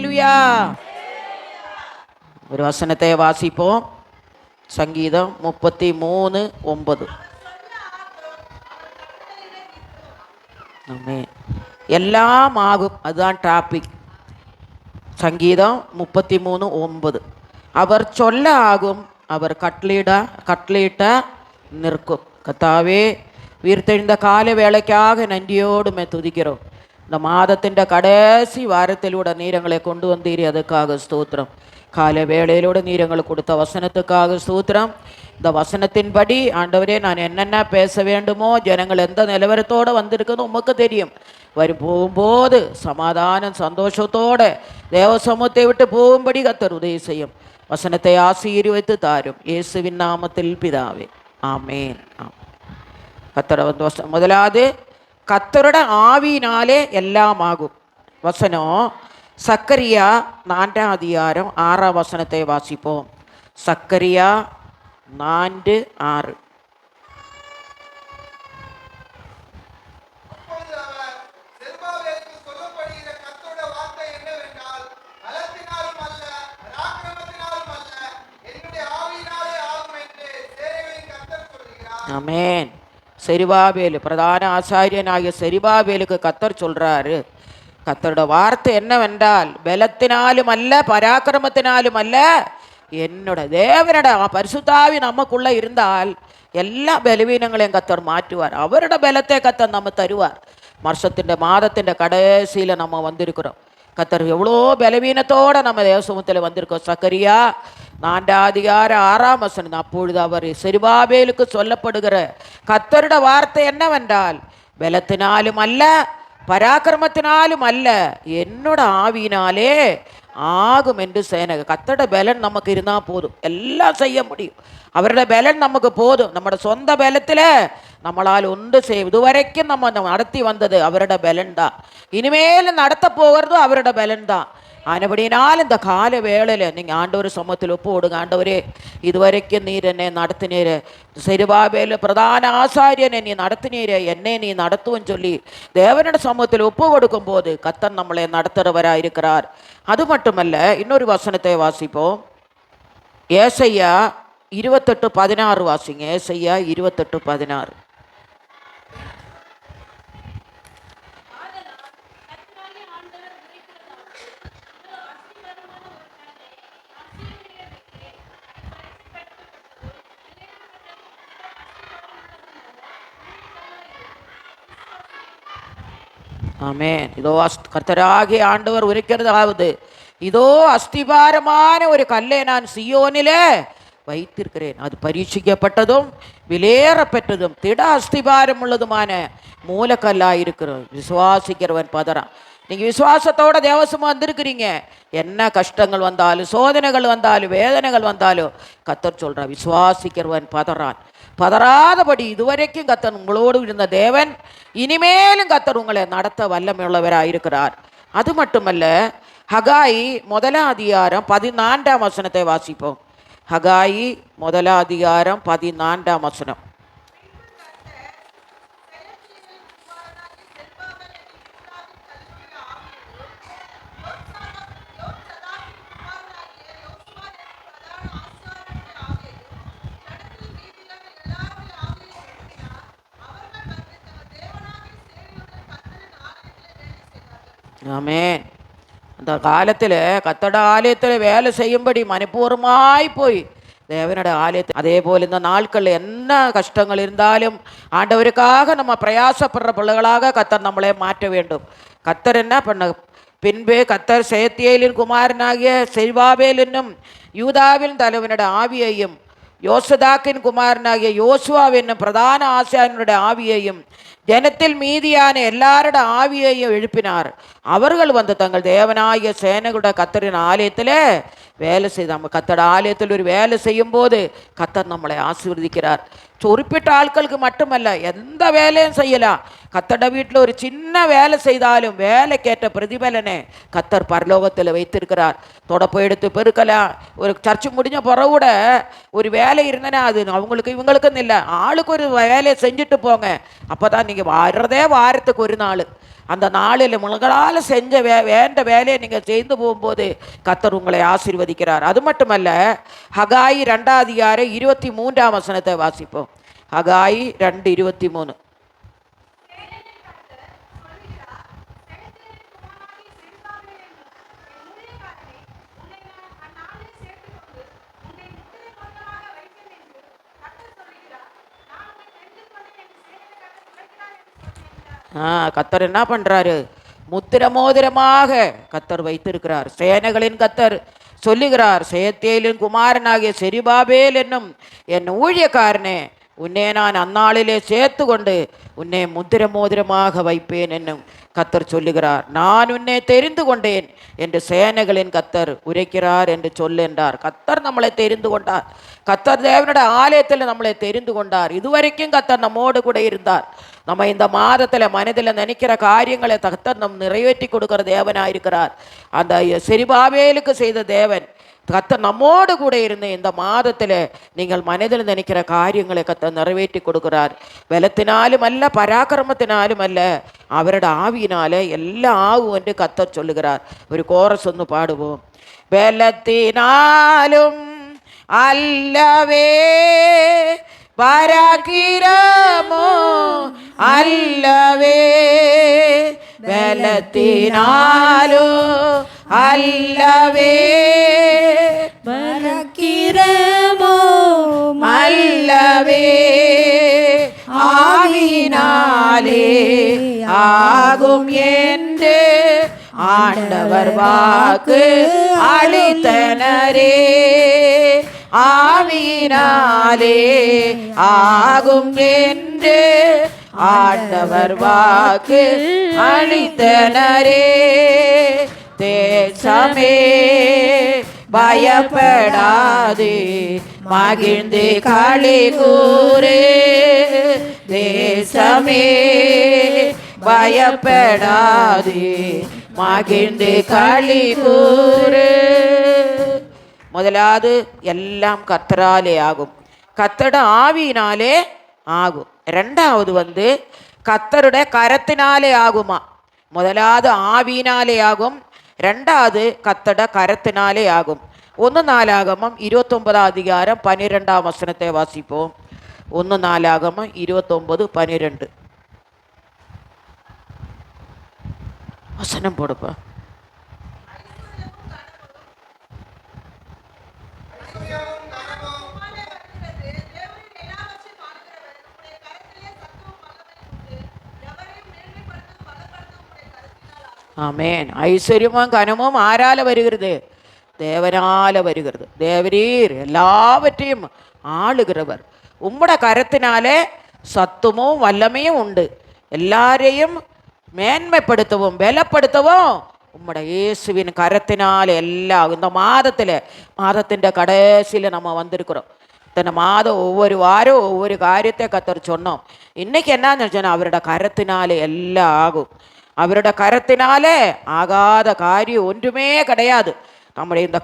அல்லேலூயா. ஒரு வசனத்தை வாசிப்போம். சங்கீதம் 33:9. ஆமென். எல்லாம் ஆகும், அதுதான் டாபிக். சங்கீதம் 33:9. அவர் சொல்ல ஆகும், அவர் கட்டளையிட்ட நிற்கும். கர்த்தாவே, உயிர்த்தெழுந்த கால வேளைக்காக நன்றியோடு துதிக்கிறோம். இந்த மாதத்திൻ്റെ கடைசி வாரத்திலூടെ நீரங்களை கொண்டு வந்தீர், அதுக்காக ஸ்தோத்திரம். கால வேளையிலோடு நீரங்களுக்கு கொடுத்த வசனத்துக்காக ஸ்தோத்திரம். இந்த வசனத்தின்படி ஆண்டவரே, நான் என்னென்ன பேச வேண்டுமோ, ஜனங்கள் எந்த நிலவரத்தோடு வந்திருக்குன்னு உமக்கு தெரியும். போகும்போது சமாதானம் சந்தோஷத்தோடு தேவ சமூகத்தை விட்டு போகும்படி கர்த்தர் உதவி செய்யும். வசனத்தை ஆசீர்வதித்து தாரும், இயேசுவின் நாமத்தில் பிதாவே, ஆமேன். கர்த்தரோட முதலாவது, கர்த்தரோட ஆவியினாலே எல்லாம் ஆகும். வசனம் சக்கரியா 4:6 வாசிப்போம். சக்கரியா 4:6. ஆமென். செருபாபேல், பிரதான ஆசாரியனாகிய செருபாபேலுக்கு கர்த்தர் சொல்றாரு, கர்த்தரோட வார்த்தை என்னவென்றால், பலத்தினாலும் அல்ல, பராக்கிரமத்தினாலும் அல்ல, என்னோட தேவனோட பரிசுத்தாவி நமக்குள்ள இருந்தால் எல்லா பலவீனங்களையும் கர்த்தர் மாற்றுவார். அவரோட பலத்தை கர்த்தர் நம்ம தருவார். வருஷத்திൻ്റെ மாதத்திൻ്റെ கடைசியில் நம்ம வந்திருக்கிறோம். கர்த்தர் எவ்வளோ பலவீனத்தோடு நம்ம தேவசமூகத்தில் வந்திருக்கோம். சக்கரியா 4:6. அப்பொழுது அவர் செருபாபேலுக்கு சொல்லப்படுகிற கர்த்தரோட வார்த்தை என்னவென்றால், பலத்தினாலும் அல்ல, பராக்கிரமத்தினாலும் அல்ல, என்னோட ஆவியினாலே ஆகும் என்று சேனக. கர்த்தரோட பலன் நமக்கு இருந்தால் போதும், எல்லாம் செய்ய முடியும். அவரோட பலன் நமக்கு போதும். நம்மளோட சொந்த பலத்தில் நம்மளால் ஒன்று செய்ய இதுவரைக்கும் நம்ம நடத்தி வந்தது அவரோட பலன் தான். இனிமேல் நடத்த போகிறதும் அவரோட பலன் தான். ஆனபடினால் இந்த கால வேளையில் நீங்கள் ஆண்டவர் சமூகத்தில் ஒப்பு கொடுங்க. ஆண்டவரே, இதுவரைக்கும் நீர் என்னை நடத்தினீர், செருபாபேல் பிரதான ஆசாரியனை நீ நடத்தினீர், என்னை நீ நடத்துவோன்னு சொல்லி தேவனோட சமூகத்தில் ஒப்பு கொடுக்கும் போது கர்த்தர் நம்மளை நடத்துகிறவராக இருக்கிறார். அது மட்டுமல்ல, இன்னொரு வசனத்தை வாசிப்போம். ஏசாயா 28:16 வாசிங்க. ஏசாயா 28:16. ஆமென். இதோ கர்த்தராகிய ஆண்டவர் உரைக்கிறதாவது, இதோ அஸ்திபாரமான ஒரு கல்லை நான் சியோனிலே வைத்திருக்கிறேன், அது பரீட்சிக்கப்பட்டதும் விலையேறப்பெற்றதும் திட அஸ்திபாரம் உள்ளதுமான மூலக்கல்லாக இருக்கிறோம். விசுவாசிக்கிறவன் பதறான். நீங்கள் விசுவாசத்தோட தேவசமாக வந்திருக்கிறீங்க. என்ன கஷ்டங்கள் வந்தாலும், சோதனைகள் வந்தாலும், வேதனைகள் வந்தாலும் கர்த்தர் சொல்கிறான், விசுவாசிக்கிறவன் பதறான். பதறாதபடி இதுவரைக்கும் கர்த்தர் உங்களோடு இருந்த தேவன் இனிமேலும் கர்த்தர் உங்களை நடத்த வல்லமையுள்ளவராக இருக்கிறார். அது மட்டுமல்ல, ஹகாயி 1:14 வாசிப்போம். ஹகாயி 1:14. ஆமென். அந்த காலத்தில் கர்த்தரோட ஆலயத்தில் வேலை செய்யும்படி மனப்பூர்வமாய் போய் தேவனோட ஆலயத்தில், அதே போல் இந்த நாட்களில் என்ன கஷ்டங்கள் இருந்தாலும் ஆண்டவருக்காக நம்ம பிரயாசப்படுற பிள்ளைகளாக கர்த்தர் நம்மளே மாற்ற வேண்டும். கர்த்தர் என்ன பண்ண, பின்பு கர்த்தர் சேத்தியேலின் குமாரனாகிய செருபாபேல் என்னும் யூதாவின் தலைவனோட ஆவியையும் யோசதாக்கின் குமாரனாகிய யோசுவா என்னும் பிரதான ஆசாரியனுடைய ஆவியையும் ஜனத்தில் மீதியான எல்லாரோட ஆவியையும் எழுப்பினார். அவர்கள் வந்து தங்கள் தேவனாகிய சேனைகளோட கர்த்தரின் ஆலயத்தில் வேலை செய்தாங்க. கர்த்தரோட ஆலயத்தில் ஒரு வேலை செய்யும் போது கர்த்தர் நம்மளை ஆசீர்வதிக்கிறார். குறிப்பிட்ட ஆட்களுக்கு மட்டுமல்ல, எந்த வேலையும் செய்யலாம். கர்த்தரோட வீட்டில் ஒரு சின்ன வேலை செய்தாலும் வேலைக்கேற்ற பிரதிபலனை கர்த்தர் பரலோகத்தில் வைத்திருக்கிறார். தொடப்பை எடுத்து பெருக்கலாம். ஒரு சர்ச்சு முடிஞ்ச பிறகு கூட ஒரு வேலை இருந்தனா அது அவங்களுக்கு இவங்களுக்குன்னு இல்லை, ஆளுக்கு ஒரு வேலையை செஞ்சுட்டு போங்க. அப்போ தான் நீங்கள் வர்றதே வாரத்துக்கு ஒரு நாள். அந்த நாளில் உங்களால் செஞ்ச வேண்ட வேலையை நீங்கள் செய்து போகும்போது கர்த்தர் உங்களை ஆசீர்வதிக்கிறார். அது மட்டுமல்ல, ஹகாயி 2:23 வாசிப்போம். ஹகாயி 2:23. கர்த்தர் என்ன பண்ணுறாரு? முத்திர மோதிரமாக கர்த்தர் வைத்திருக்கிறார். சேனைகளின் கர்த்தர் சொல்லுகிறார், செயத்தேலின் குமாரனாகிய செருபாபேல் என்னும் என் ஊழியக்காரனே, உன்னே நான் அந்நாளிலே சேர்த்து கொண்டு உன்னை முத்திர மோதிரமாக வைப்பேன் என்னும் கர்த்தர் சொல்லுகிறார். நான் உன்னை தெரிந்து கொண்டேன் என்று சேனைகளின் கர்த்தர் உரைக்கிறார் என்று என்றார். கர்த்தர் நம்மளை தெரிந்து கொண்டார். கர்த்தர் தேவனுடைய ஆலயத்தில் நம்மளை தெரிந்து கொண்டார். இதுவரைக்கும் கர்த்தர் நம்மோடு கூட இருந்தார். நம்ம இந்த மாதத்தில் மனதில் நினைக்கிற காரியங்களை கர்த்தர் நம் நிறைவேற்றி கொடுக்கிற தேவனாயிருக்கிறார். அந்த செருபாபேலுக்கு செய்த தேவன் கர்த்தர் நம்மோடு கூட இருந்து இந்த மாதத்தில் நீங்கள் மனதில் நினைக்கிற காரியங்களை கர்த்தர் நிறைவேற்றி கொடுக்கிறார். பலத்தினாலும் அல்ல, பராக்கிரமத்தினாலும் அல்ல, அவரோட ஆவியினால எல்லாம் ஆகும் என்று கர்த்தர் சொல்லுகிறார். ஒரு கோரஸ் ஒன்று பாடுவோம். பலத்தினாலும் அல்லவே, பராக்கிரமோ அல்லவே, பலத்தினாலோ அல்லவே, பராக்கிரமோ அல்லவே, ஆவியினாலே ஆகும் என்று ஆண்டவர் வாக்கு அளித்தனரே. ஆவியினாலே ஆகும் என்று ஆண்டவர் வாக்கு அளித்தனரே. தேசமே பயப்படாதே, மகிழ்ந்து களி கூறு. தேசமே பயப்படாதே, மகிழ்ந்து களி கூறு. முதலாவது எல்லாம் கர்த்தராலே ஆகும், கர்த்தருடைய ஆவியினாலே ஆகும். ரெண்டாவது கர்த்தருடைய கரத்தினாலே ஆகுமா. முதலாவது ஆவியினாலே ஆகும், ரெண்டாவது கர்த்தருடைய கரத்தினாலே ஆகும். 1 நாளாகமம் 29:12 வாசிப்போம். 1 நாளாகமம் 29:12 வசனம் போடுப்பா. ஆமேன். ஐஸ்வர்யமும் கனமும் ஆரால வருகிறது? தேவனால வருகிறது. தேவரீர் எல்லாவற்றையும் ஆளுகிறவர். உம்மோட கரத்தினாலே சத்துமும் வல்லமையும் உண்டு. எல்லாரையும் மேன்மைப்படுத்தவும் பலப்படுத்தவும் உம்மோட இயேசுவின் கரத்தினால் எல்லாம். இந்த மாதத்தின் கடைசியில் நம்ம வந்திருக்கிறோம். இத்தனை மாதம் ஒவ்வொரு வாரம் ஒவ்வொரு காரியத்தை கர்த்தர் சொன்னோம். இன்னைக்கு என்னன்னு சொன்னால் அவரோட கரத்தினாலே எல்லாம் ஆகும். அவரோட கரத்தினாலே ஆகாத காரியம் ஒன்றுமே கிடையாது. நம்முடைய இந்த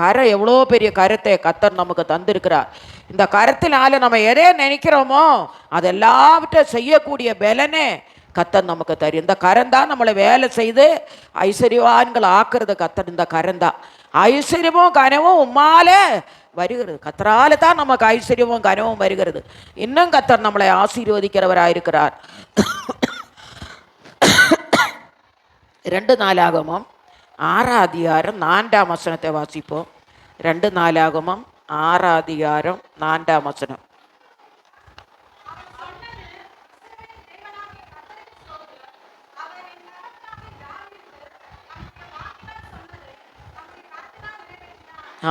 கரம் எவ்வளோ பெரிய கரத்தை கர்த்தர் நமக்கு தந்திருக்கிறார். இந்த கரத்தினால நம்ம எதை நினைக்கிறோமோ அதெல்லாவற்றையும் செய்யக்கூடிய பலனே கர்த்தர் நமக்கு தரும். இந்த கரந்தான் நம்மளை வேலை செய்து ஐஸ்வர்யவான்கள் ஆக்குறது கர்த்தர். இந்த கரந்தான். ஐஸ்வர்யமும் கனவும் உம்மாலே வருகிறது. கர்த்தரால தான் நமக்கு ஐஸ்வர்யமும் கனவும் வருகிறது. இன்னும் கர்த்தர் நம்மளை ஆசீர்வதிக்கிறவராயிருக்கிறார். 2 நாளாகமம் 6:4 வாசிப்போம். 2 நாளாகமம் 6:4.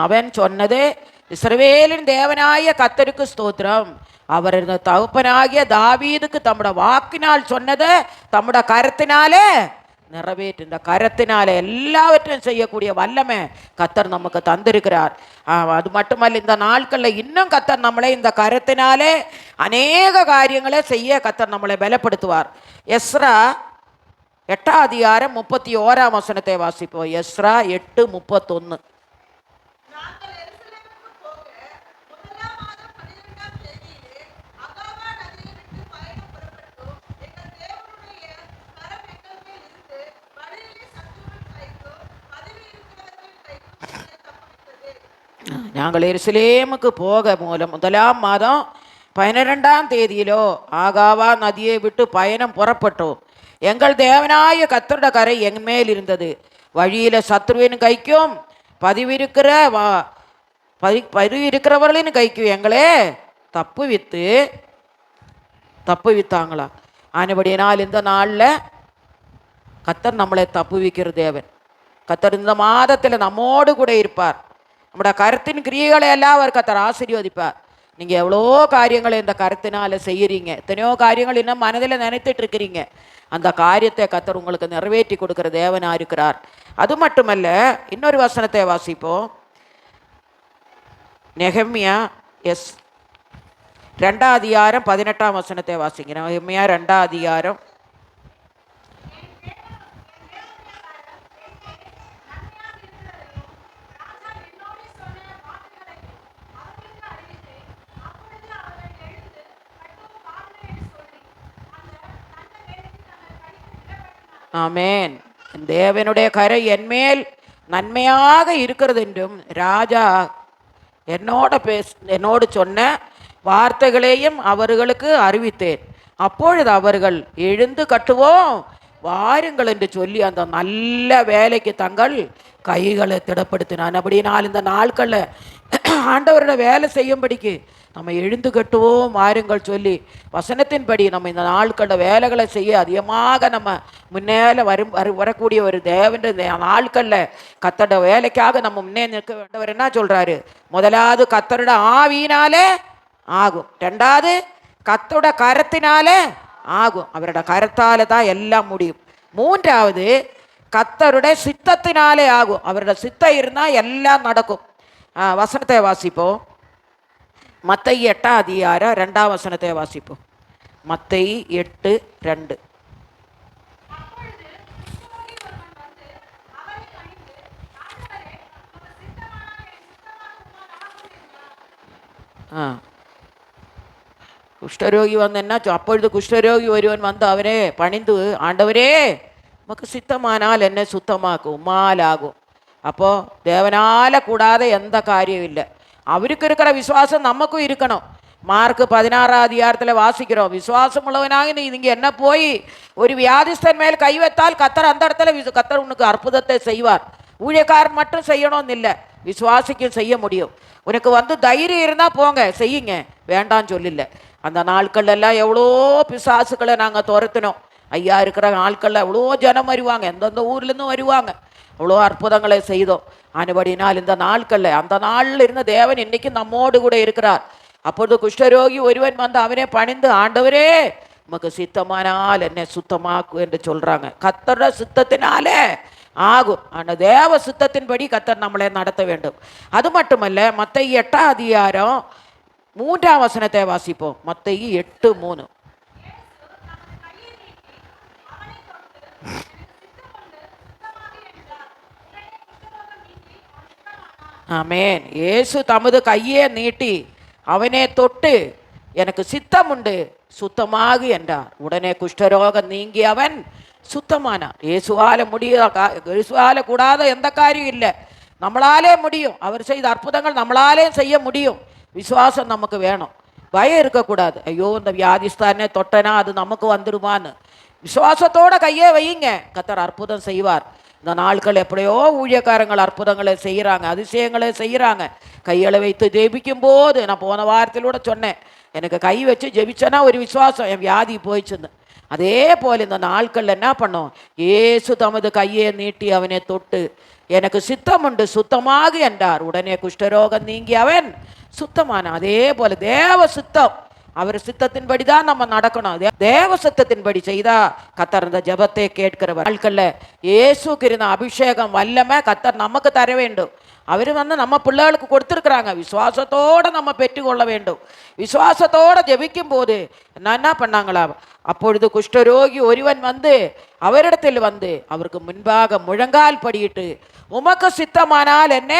அவன் சொன்னது இஸ்ரவேலின் தேவனாய கர்த்தருக்கு ஸ்தோத்திரம். அவர் தகப்பனாகிய தாவீதுக்கு தம்முடைய வாக்கினால் சொன்னதை தம்முடைய கரத்தினாலே நிறைவேற்று. இந்த கரத்தினால எல்லாவற்றையும் செய்யக்கூடிய வல்லமை கர்த்தர் நமக்கு தந்திருக்கிறார். அது மட்டுமல்ல, இந்த நாட்களில் இன்னும் கர்த்தர் நம்மளை இந்த கரத்தினாலே அநேக காரியங்களை செய்ய கர்த்தர் நம்மளை பலப்படுத்துவார். எஸ்ரா 8:31 வாசிப்போம். எஸ்ரா 8:31. நாங்கள் எருசலேமுக்கு போக முதலாம் மாதம் 12ஆம் தேதியிலோ ஆகாவா நதியை விட்டு பயணம் புறப்பட்டோம். எங்கள் தேவனாய கர்த்தருடைய கரை என் மேல் இருந்தது. வழியில சத்ருவின் கைக்கும் பதிவிருக்கிறவர்களின் கைக்கும் எங்களே தப்புவித்தாங்களா. ஆனபடியினால் இந்த நாளில் கர்த்தர் நம்மளை தப்புவிக்கிற தேவன். கர்த்தர் இந்த மாதத்தில் நம்மோடு கூட இருப்பார். நம்முடைய கருத்தின் கிரியைகளை எல்லாம் அவர் கர்த்தர் ஆசீர்வதிப்பார். நீங்கள் எவ்வளோ காரியங்களை இந்த கருத்தினால் செய்கிறீங்க, எத்தனையோ காரியங்கள் இன்னும் மனதில் நினைத்துட்டு இருக்கிறீங்க. அந்த காரியத்தை கர்த்தர் உங்களுக்கு நிறைவேற்றி கொடுக்குற தேவனாக இருக்கிறார். அது மட்டுமல்ல, இன்னொரு வசனத்தை வாசிப்போம். நெகமியா 2ஆம் அதிகாரம் 18ஆம் வசனத்தை வாசிங்க. நெகமியா 2ஆம் அதிகாரம். ஆமேன். தேவனுடைய கரை என்மேல் நன்மையாக இருக்கிறது என்றும் ராஜா என்னோடு சொன்ன வார்த்தைகளையும் அவர்களுக்கு அறிவித்தேன். அப்பொழுது அவர்கள் எழுந்து கட்டுவோம் வாருங்கள் என்று சொல்லி அந்த நல்ல வேலைக்கு தங்கள் கைகளை திடப்படுத்தினான். அப்படினால் இந்த நாட்களில் ஆண்டவரோட வேலை செய்யும்படிக்கு நம்ம எழுந்து கட்டுவோம் வாருங்கள் சொல்லி வசனத்தின்படி நம்ம இந்த நாட்களோட வேலைகளை செய்ய அதிகமாக நம்ம முன்னேல வரக்கூடிய ஒரு தேவன்ற நாட்களில் கத்தரோட வேலைக்காக நம்ம முன்னே நிற்க வேண்டவர் என்ன சொல்கிறாரு? முதலாவது கத்தரோட ஆவியினாலே ஆகும், ரெண்டாவது கத்தோட கரத்தினாலே ஆகும். அவரோட கரத்தால் தான் எல்லாம் முடியும். மூன்றாவது கத்தருடைய சித்தத்தினாலே ஆகும். அவரோட சித்தம் இருந்தால் எல்லாம் நடக்கும். வசனத்தை வாசிப்போம். மத்தேயு 8ஆம் அதிகாரம் 2ஆம் வசனத்தை வாசிப்போம். மத்தேயு 8:2. குஷ்டரோகி வந்து என்ன? அப்பொழுது குஷ்டரோகி ஒருவன் வந்து அவரே பணிந்து, ஆண்டவரே நமக்கு சித்தமானால் என்ன சுத்தமாக்கும், உம்மாலாகும். அப்போது தேவனால கூடாத எந்த காரியம் இல்லை. அவருக்கு இருக்கிற விசுவாசம் நமக்கும் இருக்கணும். மார்க்கு 16ஆம் அதிகாரத்தில் வாசிக்கிறோம், விசுவாசம் உள்ளவனாக நீங்கள் என்ன போய் ஒரு வியாதிஸ்தன் மேல் கை வைத்தால் கத்தர் அந்த இடத்துல கத்தர் உனக்கு அற்புதத்தை செய்வார். ஊழியக்காரன் மட்டும் செய்யணும்னு இல்லை, விசுவாசிக்கும் செய்ய முடியும். உனக்கு வந்து தைரியம் இருந்தால் போங்க செய்யுங்க, வேண்டான்னு சொல்லல. அந்த நாட்கள்லாம் எவ்வளோ பிசாசுகளை நாங்கள் துரத்தினோம். ஐயா இருக்கிற நாட்களில் எவ்வளோ ஜனம் வருவாங்க, எந்தெந்த ஊர்லேருந்தும் வருவாங்க. அவ்வளோ அற்புதங்களை செய்தோம். ஆனபடினால் இந்த நாட்களில் அந்த நாளில் இருந்த தேவன் இன்னைக்கு நம்மோடு கூட இருக்கிறார். அப்பொழுது குஷ்டரோகி ஒருவன் வந்து அவனே பணிந்து, ஆண்டவரே நமக்கு சித்தமானால் என்னை சுத்தமாக்கும் என்று சொல்கிறாங்க. கத்தரோட சித்தத்தினாலே ஆகும். ஆனால் தேவ சித்தத்தின்படி கத்தர் நம்மளை நடத்த வேண்டும். அது மட்டுமல்ல, மத்தேயு 8ஆம் அதிகாரம் 3ஆம் வசனத்தை வாசிப்போம். மத்தேயு 8:3. ஆமேன். இயேசு தமது கையே நீட்டி அவனே தொட்டு எனக்கு சித்தம் உண்டு சுத்தமாகு என்றார். உடனே குஷ்டரோகம் நீங்கி அவன் சுத்தமானார். இயேசுவால கூடாத எந்த காரியம் இல்லை, நம்மளாலே முடியும். அவர் செய்த அற்புதங்கள் நம்மளாலே செய்ய முடியும். விசுவாசம் நமக்கு வேணும், பயம் இருக்கக்கூடாது. ஐயோ இந்த வியாதிஸ்தானே தொட்டனா அது நமக்கு வந்துடுமான்னு விசுவாசத்தோட கையே வையுங்க, கத்தர் அற்புதம் செய்வார். இந்த நாட்கள் எப்படியோ ஊழியக்காரங்கள் அற்புதங்களை செய்கிறாங்க, அதிசயங்களை செய்கிறாங்க. கைகளை வைத்து ஜெபிக்கும் போது நான் போன வாரத்திலூட சொன்னேன், எனக்கு கை வச்சு ஜெபிச்சேன்னா ஒரு விசுவாசம் என் வியாதி போயிடுச்சுன்னு. அதே போல் இந்த நாட்களில் என்ன பண்ணோம்? இயேசு தமது கையை நீட்டி அவனை தொட்டு எனக்கு சித்தம் உண்டு சுத்தமாகு என்றார். உடனே குஷ்டரோகம் நீங்கி அவன் சுத்தமான. அதே போல் தேவ சித்தம், அவர் சித்தத்தின்படி தான் நம்ம நடக்கணும். தேவ சித்தத்தின்படி செய்தா கத்தர் இந்த ஜபத்தை கேட்கிறவர். நாட்களில் இயேசுக்கு இருந்த அபிஷேகம் வல்லமை கத்தர் நமக்கு தர வேண்டும். அவர் வந்து நம்ம பிள்ளைகளுக்கு கொடுத்துருக்குறாங்க. விசுவாசத்தோடு நம்ம பெற்றுக்கொள்ள வேண்டும். விசுவாசத்தோடு ஜெபிக்கும் போது என்ன பண்ணாங்களா? அப்பொழுது குஷ்டரோகி ஒருவன் வந்து அவரிடத்தில் வந்து அவருக்கு முன்பாக முழங்கால் படியிட்டு, உமக்கு சித்தமானால் என்ன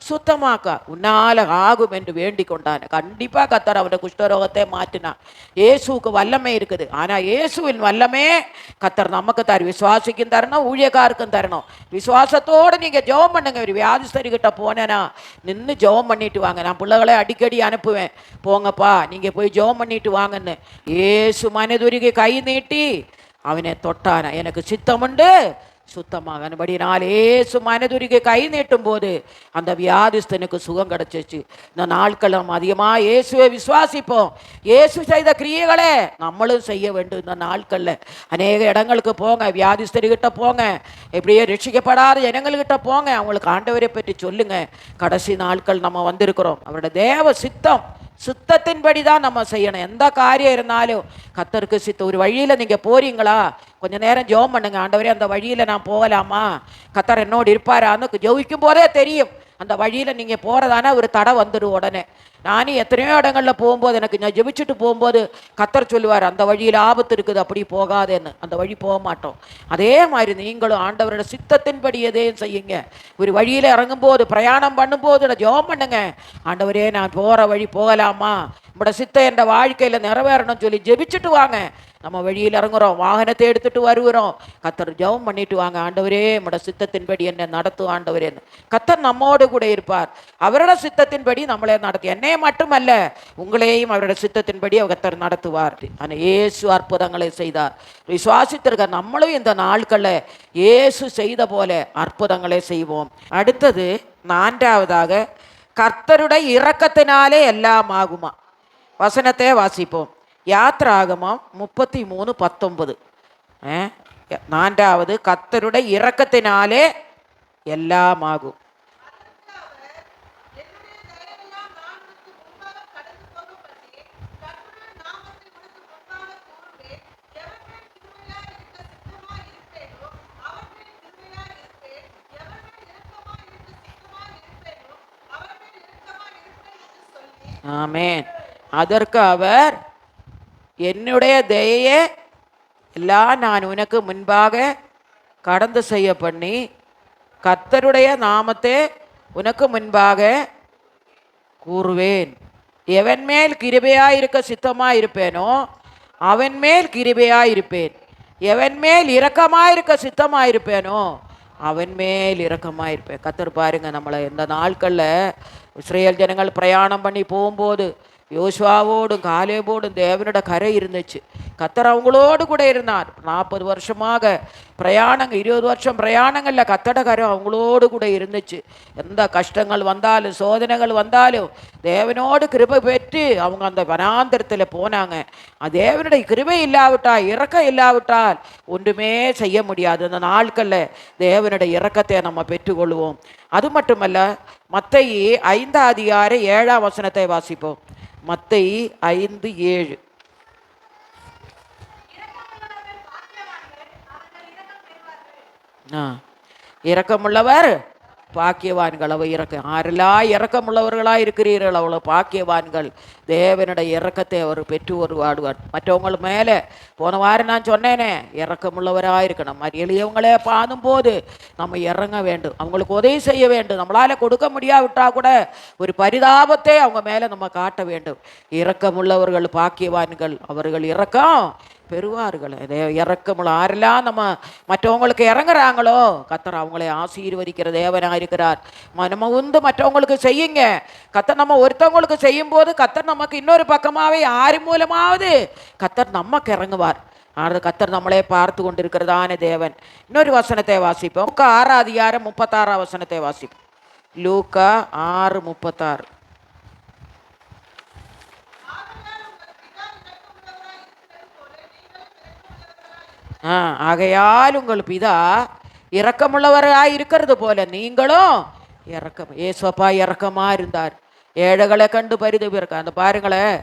சுத்தமாக்க உன்னால ஆகும் என்று வேண்டி கொண்டான். கண்டிப்பா கத்தர் அவனுடைய குஷ்டரோகத்தை மாற்றினான். இயேசுக்கு வல்லமை இருக்குது. ஆனா இயேசுவின் வல்லமே கத்தர் நமக்கு தரும். விசுவாசிக்கும் தரணும், ஊழியக்காருக்கும் தரணும். விசுவாசத்தோடு நீங்க ஜெபம் பண்ணுங்க. ஒரு வியாதிஸ்தரிகிட்ட போனேன்னா நின்று ஜெபம் பண்ணிட்டு வாங்க. நான் பிள்ளைகளை அடிக்கடி அனுப்புவேன், போங்கப்பா நீங்க போய் ஜெபம் பண்ணிட்டு வாங்கன்னு. இயேசு மனதுருகி கை நீட்டி அவனை தொட்டான. எனக்கு சித்தமுண்டு சுத்தமாகபடி நான் ஏசு மனதுருகி கை நீட்டும் போது அந்த வியாதிஸ்தனுக்கு சுகம் கிடைச்சிச்சு. இந்த நாட்கள் நம்ம அதிகமாக இயேசுவை விசுவாசிப்போம். இயேசு செய்த கிரியைகளே நம்மளும் செய்ய வேண்டும். இந்த நாட்களில் அநேக இடங்களுக்கு போங்க, வியாதிஸ்தர்கிட்ட போங்க, எப்படியே ரட்சிக்கப்படாத ஜனங்கள்கிட்ட போங்க, அவங்களுக்கு ஆண்டவரை பற்றி சொல்லுங்க. கடைசி நாட்கள் நம்ம வந்திருக்கிறோம். அவரோட தேவ சித்தத்தின்படி தான் நம்ம செய்யணும். எந்த காரியம் இருந்தாலும் கத்தருக்கு சித்தம். ஒரு வழியில் நீங்கள் போறீங்களா, கொஞ்ச நேரம் ஜெபம் பண்ணுங்க. ஆண்டவரே அந்த வழியில் நான் போகலாமா, கத்தர் என்னோடு இருப்பாரான்னு ஜெபிக்கும் போதே தெரியும். அந்த வழியில் நீங்கள் போகிறதான ஒரு தடை வந்துடும் உடனே. நானும் எத்தனையோ இடங்களில் போகும்போது எனக்கு நான் ஜெபிச்சுட்டு போகும்போது கத்தர் சொல்லுவார், அந்த வழியில் ஆபத்து இருக்குது, அப்படி போகாதேன்னு. அந்த வழி போக மாட்டோம். அதே மாதிரி நீங்களும் ஆண்டவரோட சித்தத்தின்படி எதையும் செய்யுங்க. ஒரு வழியில் இறங்கும்போது, பிரயாணம் பண்ணும்போது ஜெபம் பண்ணுங்க. ஆண்டவரே நான் போகிற வழி போகலாமா, நம்மளோட சித்தம் என்ற வாழ்க்கையில் நிறைவேறணும்னு சொல்லி ஜெபிச்சுட்டு வாங்க. நம்ம வழியில் இறங்குறோம், வாகனத்தை எடுத்துட்டு வருகிறோம், கத்தர் ஜெபம் பண்ணிட்டு வாங்க. ஆண்டவரே நம்மளோட சித்தத்தின்படி என்ன நடத்தும் ஆண்டவரேன்னு. கத்தர் நம்மோடு கூட இருப்பார். அவரோட சித்தத்தின்படி நம்மளே நடத்து. என்னையே மட்டுமல்ல உங்களையும் அவரோட சித்தத்தின்படி கத்தர் நடத்துவார். ஆனால் இயேசு அற்புதங்களை செய்தார். விசுவாசித்திருக்க நம்மளும் இந்த நாட்களில் இயேசு செய்த போல அற்புதங்களை செய்வோம். அடுத்தது 4வதாக கர்த்தருடைய இரக்கத்தினாலே எல்லாம் ஆகுமா. வசனத்தை வாசிப்போம். யாத்ராகமம் 33:19. 4வது கர்த்தருடைய இரக்கத்தினாலே எல்லாம் ஆகும். ஆமென். அதற்கு அவர், என்னுடைய தயையே எல்லாம் நான் உனக்கு முன்பாக கடந்து செய்ய பண்ணி கர்த்தருடைய நாமத்தை உனக்கு முன்பாக கூறுவேன். எவன் மேல் கிருபையாயிருக்க சித்தமாயிருப்பேனோ அவன் மேல் கிருபையாயிருப்பேன். எவன் மேல் இரக்கமாயிருக்க சித்தமாயிருப்பேனோ அவன் மேல் இரக்கமாயிருப்பேன். கர்த்தர் பாருங்க, நம்மளை இந்த நாட்களில் இஸ்ரேல் ஜனங்கள் பிரயாணம் பண்ணி போகும்போது யோசுவாவோடும் காலேபோடும் தேவனோட கரை இருந்துச்சு. கர்த்தர் அவங்களோடு கூட இருந்தார். 40 வருஷமாக பிரயாணங்கள், 20 வருஷம் பிரயாணங்களில் கர்த்தரோட கரை அவங்களோடு கூட இருந்துச்சு. எந்த கஷ்டங்கள் வந்தாலும் சோதனைகள் வந்தாலும் தேவனோடு கிருபை பெற்று அவங்க அந்த வனாந்தரத்தில் போனாங்க. தேவனுடைய கிருபை இல்லாவிட்டால், இரக்கம் இல்லாவிட்டால் ஒன்றுமே செய்ய முடியாது. அந்த நாட்களில் தேவனுடைய இரக்கத்தை நம்ம பெற்றுக்கொள்வோம். அது மட்டுமல்ல, மத்தேயு 5:7 வாசிப்போம். மத்தேயு 5:7. இரக்கமுள்ளவர் பாக்கியவான்கள். அவ இரக்கம் ஆரெல்லாம் இரக்கமுள்ளவர்களாக இருக்கிறீர்கள் அவ்வளோ பாக்கியவான்கள். தேவனுடைய இரக்கத்தை அவர் பெற்று வருவாடுவார். மற்றவங்க மேலே போன வாரம் நான் சொன்னேனே, இரக்கமுள்ளவராக இருக்கணும். மாதிரி எளியவங்களே பாதும்போது நம்ம இறங்க வேண்டும், அவங்களுக்கு உதவி செய்ய வேண்டும். நம்மளால் கொடுக்க முடியாவிட்டால் கூட ஒரு பரிதாபத்தை அவங்க மேலே நம்ம காட்ட வேண்டும். இரக்கமுள்ளவர்கள் பாக்கியவான்கள், அவர்கள் இரக்கம் பெறுவார்கள். இறக்கமுள்ள ஆரெல்லாம் நம்ம மற்றவங்களுக்கு இறங்குறாங்களோ கர்த்தர் அவங்களை ஆசீர்வதிக்கிற தேவனாக இருக்கிறார். நம்ம வந்து மற்றவங்களுக்கு செய்யுங்க. கர்த்தர் நம்ம ஒருத்தவங்களுக்கு செய்யும் போது கர்த்தர் நமக்கு இன்னொரு பக்கமாகவே யாரு மூலமாவது கர்த்தர் நமக்கு இறங்குவார். ஆனால் கர்த்தர் நம்மளே பார்த்து கொண்டிருக்கிறதான தேவன். இன்னொரு வசனத்தை வாசிப்போம். லூக்கா 6:36 வாசிப்போம். லூக்கா 6:36. ஆகையால் உங்கள் பிதா இரக்கமுள்ளவராக இருக்கிறது போல நீங்களும் இரக்கம். ஏசப்பா இரக்கமாக இருந்தார். ஏழைகளை கண்டு பரிதவிருக்க. அந்த பாருங்களேன்,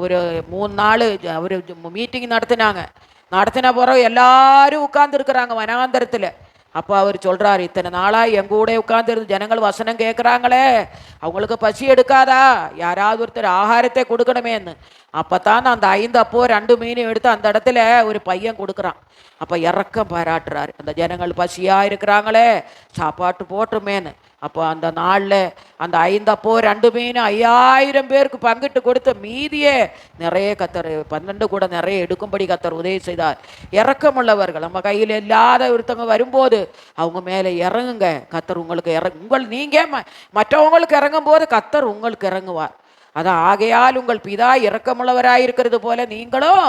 ஒரு 3 நாள் ஒரு மீட்டிங் நடத்தின பிறகு எல்லாரும் உட்கார்ந்துருக்குறாங்க வனாந்தரத்தில். அப்போ அவர் சொல்கிறார், இத்தனை நாளாக எங்கள் கூட உட்கார்ந்துருந்து ஜனங்கள் வசனம் கேட்குறாங்களே, அவங்களுக்கு பசி எடுக்காதா, யாராவது ஒருத்தர் ஆகாரத்தை கொடுக்கணுமேன்னு. அப்போ தான் அந்த 5 அப்போ 2 மீனையும் எடுத்து அந்த இடத்துல ஒரு பையன் கொடுக்குறான். அப்போ இறக்கம் பாராட்டுறாரு. அந்த ஜனங்கள் பசியாக இருக்கிறாங்களே, சாப்பாட்டு போட்டுமேன்னு. அப்போ அந்த நாளில் அந்த 5 அப்போ 2 மீன் 5000 பேருக்கு பங்கிட்டு கொடுத்த மீதியே நிறைய கத்தர் 12 கூட நிறைய எடுக்கும்படி கத்தர் உதவி செய்தார். இறக்கமுள்ளவர்கள் நம்ம கையில் இல்லாத ஒருத்தவங்க வரும்போது அவங்க மேலே இறங்குங்க. கத்தர் உங்களுக்கு நீங்கள் மற்றவங்களுக்கு இறங்கும் போது கத்தர் உங்களுக்கு இறங்குவார். அதான் ஆகையால் உங்கள் பிதா இரக்கமுள்ளவராயிருக்கிறது போல நீங்களும்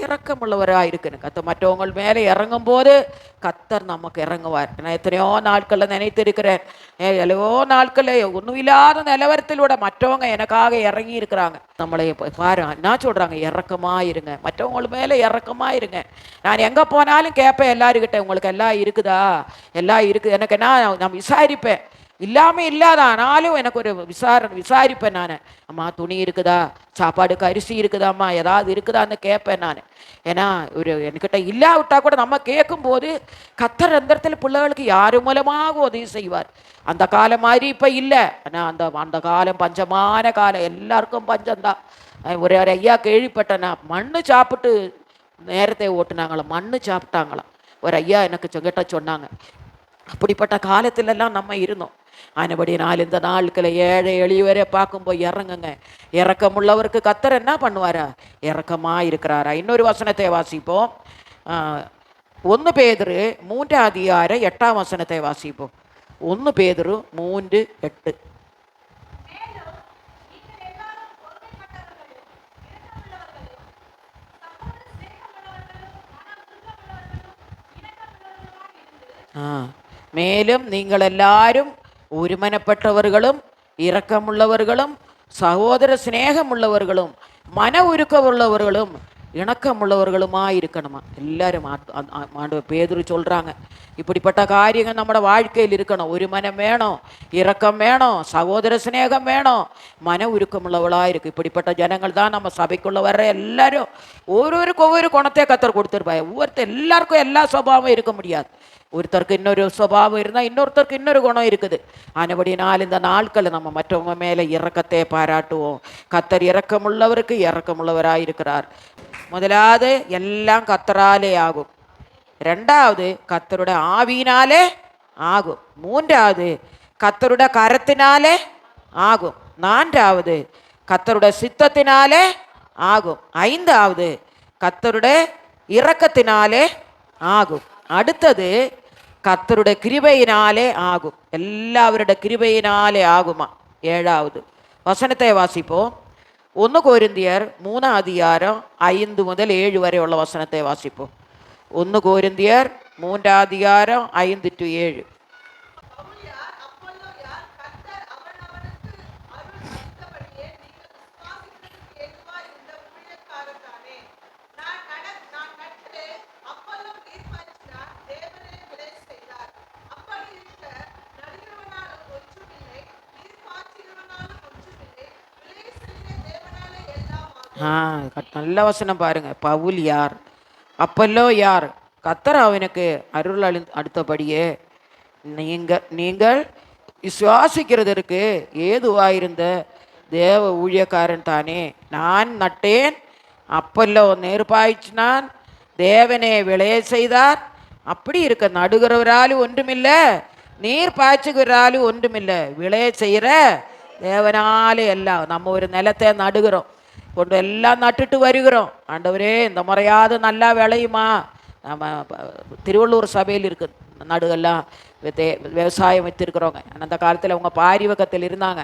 இரக்கமுள்ளவராயிருக்கணும். கத்தர் மற்றவங்க மேலே இறங்கும் போது கத்தர் நமக்கு இறங்குவார். நான் எத்தனையோ நாட்களில் நினைத்திருக்கிறேன், எவ்வளவோ நாட்களில் ஒன்றும் இல்லாத நிலவரத்திலூட மற்றவங்க எனக்காக இறங்கி இருக்கிறாங்க. நம்மளை பாரு என்ன சொல்கிறாங்க, இறக்கமாக இருங்க, மற்றவங்க மேலே இறக்கமாக இருங்க. நான் எங்கே போனாலும் கேட்பேன் எல்லாருக்கிட்ட, உங்களுக்கு எல்லாம் இருக்குதா, எல்லாம் இருக்குது. எனக்கு என்ன, நான் விசாரிப்பேன், இல்லாமல் இல்லாதானாலும் எனக்கு ஒரு விசாரிப்பேன் நான். அம்மா துணி இருக்குதா, சாப்பாடுக்கு அரிசி இருக்குதாம்மா, ஏதாவது இருக்குதான்னு கேட்பேன் நான். ஏன்னா என்கிட்ட இல்லாவிட்டா கூட நம்ம கேட்கும்போது கத்தர் அந்த இடத்துல பிள்ளைகளுக்கு யார் மூலமாக உதவி செய்வார். அந்த காலம் மாதிரி இப்போ இல்லை. ஆனால் அந்த காலம் பஞ்சமான காலம், எல்லாருக்கும் பஞ்சம்தான். ஒரு ஐயா கேள்விப்பட்டேன்னா, மண்ணு சாப்பிட்டு நேரத்தை ஓட்டுனாங்களாம், மண்ணு சாப்பிட்டாங்களாம். ஒரு ஐயா எனக்கு கிட்ட சொன்னாங்க. அப்படிப்பட்ட காலத்திலெல்லாம் நம்ம இருந்தோம். ஆனபடி இந்த நாட்களை ஏழை எளியவரை பார்க்கும்போது இறங்குங்க. இறக்கமுள்ளவருக்கு கத்தர் என்ன பண்ணுவாரா, இறக்கமாக இருக்கிறாரா. இன்னொரு வசனத்தை வாசிப்போம். 1 பேதுரு 3:8 வாசிப்போம். 1 பேதுரு 3:8. மேலும் நீங்கள் எல்லாரும் ஒருமனப்பட்டவர்களும் இரக்கமுள்ளவர்களும் சகோதர சிநேகமுள்ளவர்களும் மன உருக்கமுள்ளவர்களும் இணக்கமுள்ளவர்களுமாக இருக்கணுமா. எல்லாரும் ஆண்டவர் பேதுரு சொல்கிறாங்க, இப்படிப்பட்ட காரியங்கள் நம்மளோட வாழ்க்கையில் இருக்கணும். ஒரு மனம் வேணும், இரக்கம் வேணும், சகோதர சிநேகம் வேணும், மன உருக்கமுள்ளவளாக இருக்குது. இப்படிப்பட்ட ஜனங்கள் தான் நம்ம சபைக்குள்ளே வர்ற எல்லாரும். ஒவ்வொருவருக்கும் ஒவ்வொரு குணத்தை கத்தர் கொடுத்துருப்பாங்க. எல்லாருக்கும் எல்லா சுபாவம் இருக்க முடியாது. ஒருத்தருக்கு இன்னொரு சுபாவம் இருந்தால் இன்னொருத்தருக்கு இன்னொரு குணம் இருக்குது. ஆனபடினால் இந்த நாட்களில் நம்ம மற்றவங்க மேலே இரக்கத்தை பாராட்டுவோம். கத்தர் இரக்கமுள்ளவருக்கு இரக்கமுள்ளவராக இருக்கிறார். முதலாவது எல்லாம் கத்தராலே ஆகும். 2வது கத்தருடைய ஆவியினாலே ஆகும். 3வது கத்தருடைய கரத்தினாலே ஆகும். 4வது கத்தருடைய சித்தத்தினாலே ஆகும். 5வது கத்தருடைய இரக்கத்தினாலே ஆகும். அடுத்தது கத்தருடைய கிருபையினாலே ஆகும். எல்லாவருடைய கிருபையினாலே ஆகுமா. 7வது வசனத்தை வாசிப்போம். 1 கொரிந்தியர் 3:5 முதல் 7 வரை உள்ள வசனத்தை வாசிப்போம். 1 கொரிந்தியர் 3:5 to 7. நல்ல வசனம் பாருங்க. பவுல் யார், அப்பல்லோ யார், கத்தர் அவனுக்கு அருள் அடுத்தபடியே நீங்கள் விசுவாசிக்கிறதற்கு ஏதுவாயிருந்த தேவ ஊழியக்காரன் தானே. நான் நட்டேன், அப்பல்லோ நேர்பாய்ச்சினான், தேவனே விளைய செய்தார். அப்படி இருக்க நடுகிறவராலும் ஒன்றுமில்லை, நீர் பாய்ச்சுகிறாலும் ஒன்றுமில்லை, விளைய செய்கிற தேவனாலே எல்லாம். நம்ம ஒரு நிலத்தை நடுகிறோம், கொண்டு எல்லாம் நட்டுட்டு வருகிறோம். ஆண்டவரே இந்த முறையாவது நல்லா விளையுமா. நம்ம திருவள்ளூர் சபையில் இருக்குது நடுகெல்லாம் விவசாயம் வச்சுருக்கிறவங்க. அந்த காலத்தில் அவங்க பாரிவகத்தில் இருந்தாங்க.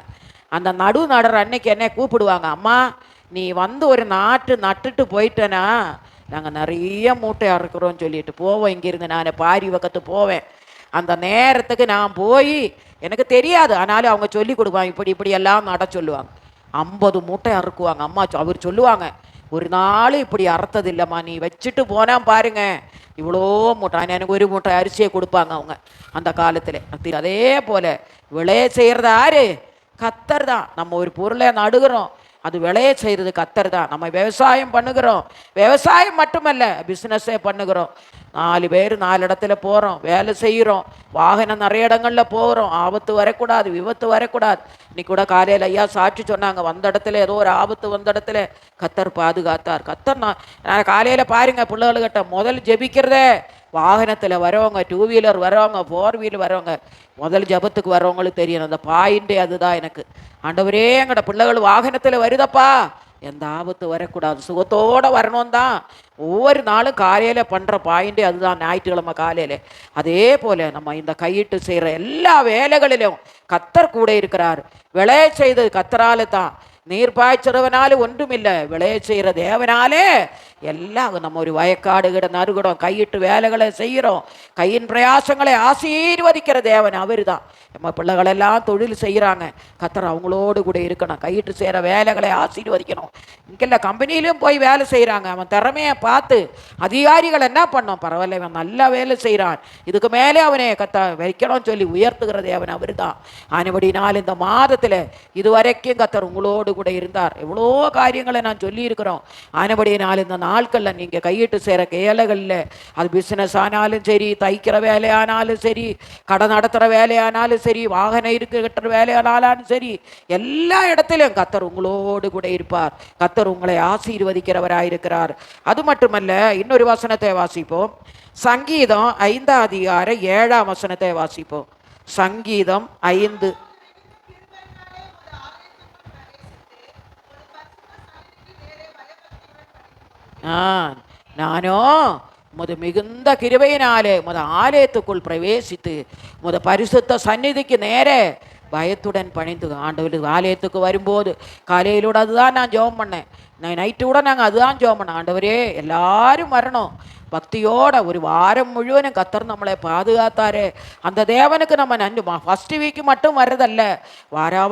அந்த நடுற அன்னைக்கு என்னை கூப்பிடுவாங்க, அம்மா நீ வந்து ஒரு நட்டுட்டு போயிட்டேன்னா நாங்கள் நிறைய மூட்டை அறுக்கிறோன்னு சொல்லிட்டு போவோம். இங்கேருந்து நான் பாரிவகத்து போவேன். அந்த நேரத்துக்கு நான் போய், எனக்கு தெரியாது, ஆனாலும் அவங்க சொல்லி கொடுப்பாங்க, இப்படி எல்லாம் நட சொல்லுவாங்க. 50 மூட்டை அறுக்குவாங்க. அம்மா அவர் சொல்லுவாங்க, ஒரு நாள் இப்படி அறுத்தது இல்லைம்மா, நீ வச்சுட்டு போனா பாருங்க இவ்வளோ மூட்டை. எனக்கு 1 மூட்டை அரிசியை கொடுப்பாங்க அவங்க அந்த காலத்தில். அதே போல் விளைய செய்கிறது யாரு, கத்தர் தான். நம்ம ஒரு பொருளை நடுகிறோம், அது விளைய செய்கிறது கத்தர் தான். நம்ம விவசாயம் பண்ணுகிறோம், விவசாயம் மட்டுமல்ல பிஸ்னஸே பண்ணுகிறோம். 4 பேர் 4 இடத்துல போகிறோம், வேலை செய்கிறோம், வாகனம் நிறைய இடங்களில் போகிறோம். ஆபத்து வரக்கூடாது, விபத்து வரக்கூடாது. இன்னைக்கு கூட காலையில் ஐயா சாட்சி சொன்னாங்க, வந்த இடத்துல ஏதோ ஒரு ஆபத்து வந்த இடத்துல கத்தர் பாதுகாத்தார். கத்தர் நான் காலையில் பாருங்க பிள்ளைகள்கிட்ட முதல் ஜெபிக்கிறதே வாகனத்தில் வரவங்க, 2 வீலர் வரவங்க, 4 வீலர் வரவங்க, முதல் ஜபத்துக்கு வரவங்களுக்கு தெரியணும். அந்த பாயிண்டே அதுதான் எனக்கு. ஆண்டவரே எங்கட பிள்ளைகள் வாகனத்தில் வருதப்பா, எந்த ஆபத்து வரக்கூடாது, சுகத்தோடு வரணும் தான் ஒவ்வொரு நாளும் காலையில் பண்ணுற பாயிண்டே அதுதான். ஞாயிற்றுக்கிழமை காலையில் அதே போல் நம்ம இந்த கையிட்டு செய்கிற எல்லா வேலைகளிலும் கத்தர் கூட இருக்கிறார். விளைய செய்தது கத்தரால தான். நீர் பாய்ச்சறவனால ஒன்றுமில்லை, விளைய செய்கிற தேவனாலே எல்லாம். நம்ம ஒரு வயக்காடு கிட நறுகிடம் கையிட்டு வேலைகளை செய்கிறோம். கையின் பிரயாசங்களை ஆசீர்வதிக்கிற தேவன் அவர் தான். நம்ம பிள்ளைகளெல்லாம் தொழில் செய்கிறாங்க, கத்தர் அவங்களோடு கூட இருக்கணும். கையிட்டு செய்கிற வேலைகளை ஆசீர்வதிக்கணும். இங்கெல்லாம் கம்பெனிலையும் போய் வேலை செய்கிறாங்க, அவன் திறமையை பார்த்து அதிகாரிகள் என்ன பண்ணோம், பரவாயில்ல இவன் நல்லா வேலை செய்கிறான், இதுக்கு மேலே அவனை வைக்கணும்னு சொல்லி உயர்த்துகிற தேவன் அவர் தான். ஆனபடினால் இந்த மாதத்தில் இதுவரைக்கும் கத்தர் உங்களோடு கூட இருந்தார். எவ்வளோ காரியங்களை நான் சொல்லியிருக்கிறோம். ஆனபடினால் இந்த நாட்களில் நீங்கள் கையிட்டு செய்கிற வேலைகளில், அது பிஸ்னஸ் ஆனாலும் சரி, தைக்கிற வேலையானாலும் சரி, கடை நடத்துகிற வேலையானாலும் சரி, வாகனம் இருக்கிற வேலையானாலும் சரி, எல்லா இடத்திலும் கத்தர் உங்களோடு கூட இருப்பார். கத்தர் உங்களை ஆசீர்வதிக்கிறவராயிருக்கிறார். அது மட்டுமல்ல, இன்னொரு வசனத்தை வாசிப்போம். சங்கீதம் 5:7 வாசிப்போம். சங்கீதம் 5. நானோ முத மிகுந்த கிருபையினாலே முத ஆலயத்துக்குள் பிரவேசித்து முத பரிசுத்த சந்நிதிக்கு நேரே பயத்துடன் பணிந்து. ஆண்டவருக்கு ஆலயத்துக்கு வரும்போது காலையிலோட அதுதான் நான் ஜெபம் பண்ணேன், நைட்டு கூட நாங்கள் அதுதான் ஜெபம் பண்ணேன். ஆண்டவரே எல்லாரும் வரணும் பக்தியோட, ஒரு வாரம் முழுவதும் கத்தர் நம்மளை பாதுகாத்தாரு. அந்த தேவனுக்கு நம்ம நன்றி. ஃபஸ்ட்டு வீக்கு மட்டும் வர்றதல்ல,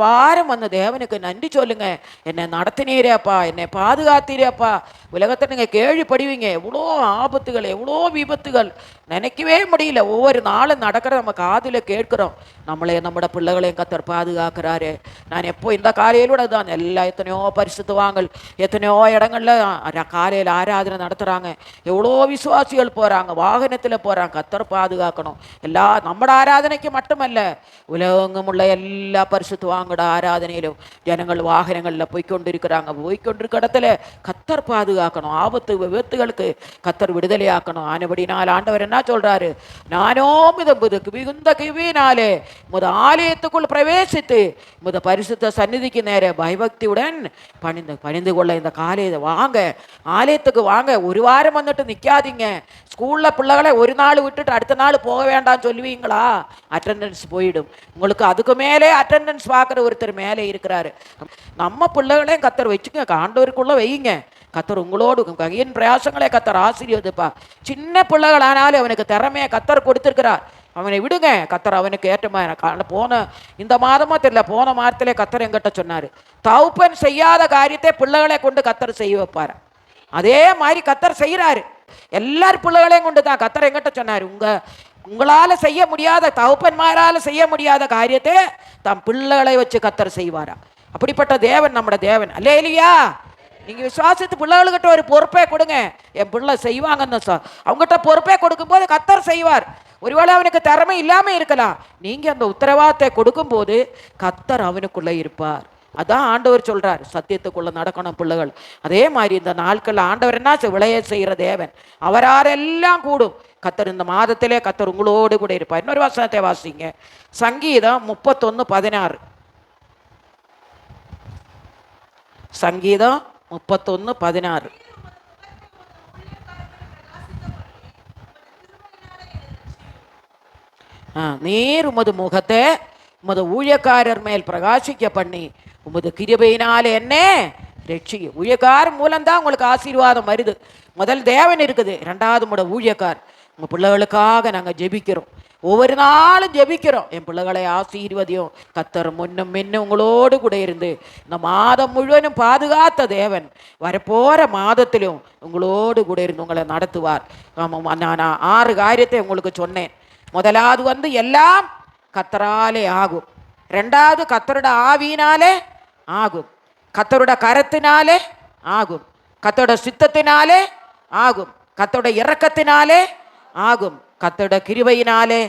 வாரம் அந்த தேவனுக்கு நன்றி சொல்லுங்க. என்னை நடத்தினீரேப்பா, என்னை பாதுகாத்தீரேப்பா. உலகத்தை நீங்கள் கேள்விப்படுவீங்க, எவ்வளோ ஆபத்துகள், எவ்வளோ விபத்துகள் நினைக்கவே முடியல. ஒவ்வொரு நாளும் நடக்கிற நம்ம காதில் கேட்குறோம். நம்மளே நம்மளோட பிள்ளைகளையும் கத்தர் பாதுகாக்கிறாரு. நான் எப்போ இந்த காலையிலோட தான் எத்தனையோ பரிசுத்தவாங்கள் எத்தனையோ இடங்கள்ல காலையில் ஆராதனை நடத்துகிறாங்க. எவ்வளோ விசுவாசிகள் போகிறாங்க, வாகனத்தில் போகிறாங்க. கத்தர் பாதுகாக்கணும். நம்மட ஆராதனைக்கு மட்டுமல்ல, உலகெங்கும் உள்ள எல்லா பரிசுத்தவாங்கட ஆராதனையிலும் ஜனங்கள் வாகனங்களில் போய்கொண்டிருக்கிறாங்க. போய்கொண்டிருக்க இடத்துல கத்தர் பாதுகாக்கணும். ஆபத்து விபத்துகளுக்கு கத்தர் விடுதலையாக்கணும். ஆனபடினால் ஆண்டவர் என்ன சொல்றாரு, நானோ மிகுந்த கிருபையினாலே முத ஆலயத்துக்குள் பிரவேசித்து முத பரிசுத்த சந்நிதிக்கு நேர பயபக்தியுடன் பணிந்து கொள்ள இந்த காலையை வாங்க, ஆலயத்துக்கு வாங்க. ஒரு வாரம் வந்துட்டு நிற்காதீங்க. ஸ்கூலில் பிள்ளைகளை ஒரு நாள் விட்டுட்டு அடுத்த நாள் போக வேண்டாம்னு சொல்லுவீங்களா? அட்டெண்டன்ஸ் போயிடும் உங்களுக்கு. அதுக்கு மேலே அட்டெண்டன்ஸ் பார்க்குற ஒருத்தர் மேலே இருக்கிறாரு. நம்ம பிள்ளைகளையும் கத்தர் வச்சுங்க, ஆண்டவருக்குள்ளே வையுங்க. கத்தர் உங்களோடு கையின் பிரயாசங்களே கத்தர் ஆசீர்வதிப்பா. சின்ன பிள்ளைகளானாலும் அவனுக்கு திறமையை கத்தர் கொடுத்துருக்கிறார். அவனை விடுங்க, கத்தர் அவனுக்கு ஏற்றமாக. இந்த மாதமாக தெரியல, போன மாதத்திலே கத்தர் எங்கிட்ட சொன்னார், தகப்பன் செய்யாத காரியத்தை பிள்ளைகளை கொண்டு கத்தர் செய்ய வைப்பார். அதே மாதிரி கத்தர் செய்கிறாரு. எல்லார் பிள்ளைகளையும் கொண்டு தான் கத்தர் எங்கிட்ட சொன்னார், உங்களால் செய்ய முடியாத, தகப்பன்மாரால் செய்ய முடியாத காரியத்தை தம் பிள்ளைகளை வச்சு கத்தர் செய்வாரா. அப்படிப்பட்ட தேவன் நம்மட தேவன். அல்லேலூயா. நீங்கள் விசுவாசித்து பிள்ளைகள்கிட்ட ஒரு பொறுப்பை கொடுங்க. என் பிள்ளை செய்வாங்கன்னு அவங்ககிட்ட பொறுப்பை கொடுக்கும்போது கத்தர் செய்வார். ஒருவேளை அவனுக்கு திறமை இல்லாமல் இருக்கலாம், நீங்கள் அந்த உத்தரவாதத்தை கொடுக்கும்போது கத்தர் அவனுக்குள்ளே இருப்பார். அதான் ஆண்டவர் சொல்றார், சத்தியத்துக்குள்ள நடக்கணும் பிள்ளைகள். அதே மாதிரி இந்த நாட்கள் ஆண்டவர் என்ன விளைய செய்கிற தேவன், அவராரெல்லாம் கூடும். கத்தர் இந்த மாதத்திலே கத்தர் உங்களோடு கூட இருப்பார். இன்னொரு வசனத்தை வாசிங்க. சங்கீதம் 31:16. சங்கீதம் 31:16. நீர் உமது முகத்தை உமது ஊழியக்காரர் மேல் பிரகாசிக்க பண்ணி உமது கிருபையினாலே என்ன ரட்சிக்க. ஊழியக்காரர் மூலம்தான் உங்களுக்கு ஆசீர்வாதம் வருது. முதல் தேவன் இருக்குது, ரெண்டாவது உங்களோட ஊழியக்கார். உங்கள் பிள்ளைகளுக்காக நாங்கள் ஜெபிக்கிறோம், ஒவ்வொரு நாளும் ஜெபிக்கிறோம். என் பிள்ளைகளை ஆசீர்வதியும். கத்தர் முன்னும் மின்னும் உங்களோடு கூட இருந்து இந்த மாதம் முழுவதும் பாதுகாத்த தேவன் வரப்போகிற மாதத்திலும் உங்களோடு கூட இருந்து உங்களை நடத்துவார். நான் 6 காரியத்தை உங்களுக்கு சொன்னேன். முதலாவது எல்லாம் கத்தராலே ஆகும். ரெண்டாவது கத்தரோட ஆவியினாலே ஆகும். கத்தரோட கரத்தினாலே ஆகும். கத்தோட சித்தத்தினாலே ஆகும். கத்தோட இரக்கத்தினாலே ஆகும். கத்தோட கிருபையினாலே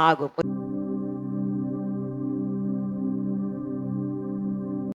ஆகும்.